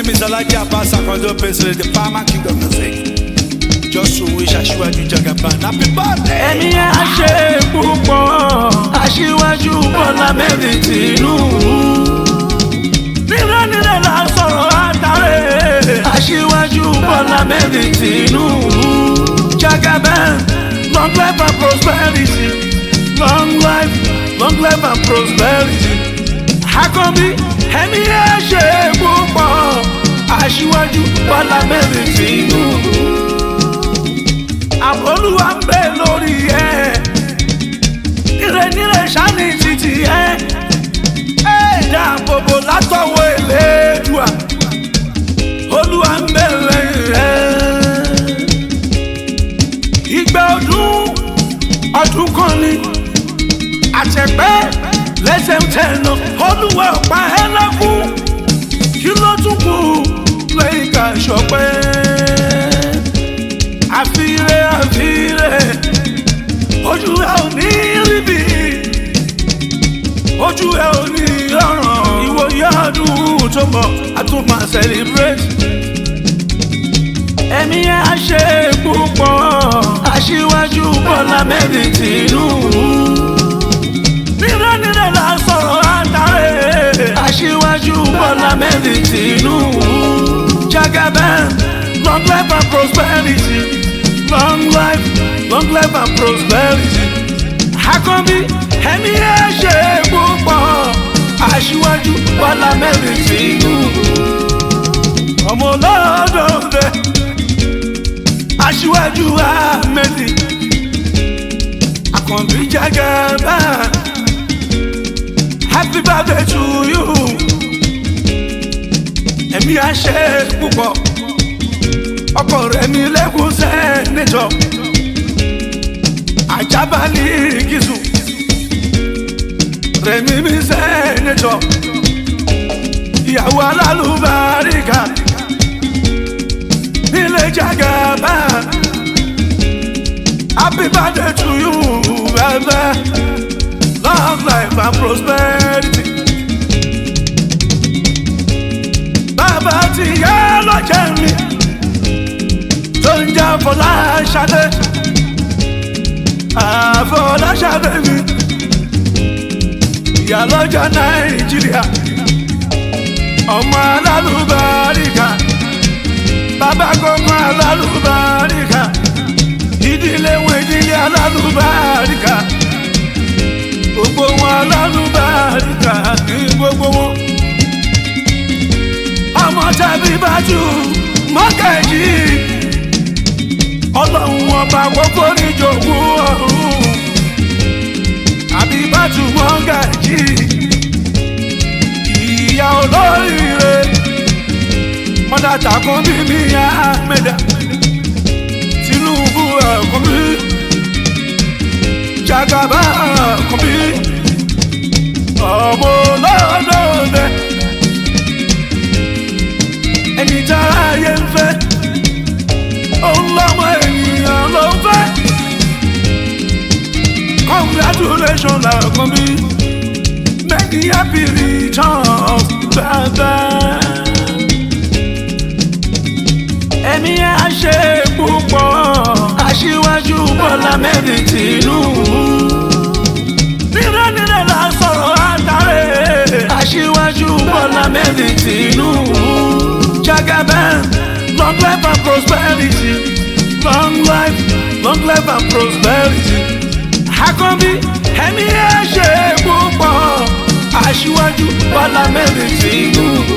name is Alhaji Abbas Akande Obesere, the Paramount King of Music. Just to wish Aṣíwájú Jagaban happy birthday. Ẹ̀mí á ṣe púpọ̀, Aṣíwájú Bọ́lá Ahmed Tinubu. Nílẹ̀ la sọ̀rọ̀ àtàrẹ, Aṣíwájú Bọ́lá Ahmed Tinubu. Jagaban, long life and prosperity, long life and prosperity. Àkànbí, ẹ̀mí á ṣe púpọ̀, Aṣíwájú Bọ́lá Ahmed Tinubu. Àbọ̀lúwa ń bẹ lórí ẹ̀, ìrẹ̀nìrẹ̀ ṣáni títì ẹ̀, dáàbòbò látọwọ́ Elédùà, Olúwa ń bẹ lẹ́yìn ẹ̀. Ìgbà ọdún kan ni àtẹ̀pẹ́ lẹ́sẹ̀ ń tẹ̀nà, Olúwa ọ̀pá ẹ̀ lẹ́kùn, kí ló tún kù lẹ́yìn ká ṣọpẹ́. Àfiré, ojú ẹ ò ní ríbi, ojú ẹ ò ní ọ̀ràn. Ìwòye ọdún tó bọ̀, a tún máa celebrate. Ẹ̀mí á ṣe púpọ̀, Aṣíwájú Bọ́lá Ahmed Tinubu. Nílẹ̀ la sọ̀rọ̀ àtàrẹ, Aṣíwájú Bọ́lá Ahmed Tinubu. Jagaban, long life and prosperity, long life and prosperity. Àkànbí, ẹ̀mí á ṣe púpọ̀, Aṣíwájú Bọ́lá Ahmed Tinubu. Ọmọ olódòdó, Aṣíwájú Ahmed, Àkànbí Jagaban, happy birthday to you. Ẹ̀mí á ṣe púpọ̀, ọkọ rẹ̀ mi lẹ́kùn sẹ́nẹ̀tọ̀, Àjàbálì Gísù rẹ̀ mi sẹ́nẹ̀tọ̀, ìyàwó alálùbáríkà nílé Jagaban. Happy birthday to you, baby. Long life and prosperity. Bàbá ti yá lọ́jọ́ mi tó ń jẹ́ Fọláṣadé, Fọláṣadé mi, ìyá lọ́jọ́ Nàìjíríà, ọmọ alálùbáríkà, bàbá gbogbo alálùbáríkà, ìdílé wọn ìdílé alálùbáríkà, gbogbo wọn alálùbáríkà ní gbogbo wọn. Ọmọ tàbí bájú mọ́gàjì, Ọlọ́run ọba gbogbo níjòkó ọ̀run. Àbíbátù mọ́gàjì, ìyá olóríire, mọ́dà Àkànbí mi Ahmed Tinubu. Àkànbí Jagaban, Àkànbí ọmọ olódòdó, ẹni tá ayé ń fẹ́, òun lọ́mọ ènìyàn ló ń fẹ́. Congratulations Àkànbí, many happy returns, bàbá. Ẹ̀mí á ṣe púpọ̀, Aṣíwájú Bọ́lá Ahmed Tinubu. Nílẹ̀ la sọ̀rọ̀ àtàrẹ, Aṣíwájú Bọ́lá Ahmed Tinubu. Jagaban, long life and prosperity, long life and prosperity. Àkànbí, ẹ̀mí á ṣe púpọ̀, Aṣíwájú Bọ́lá Ahmed Tinubu.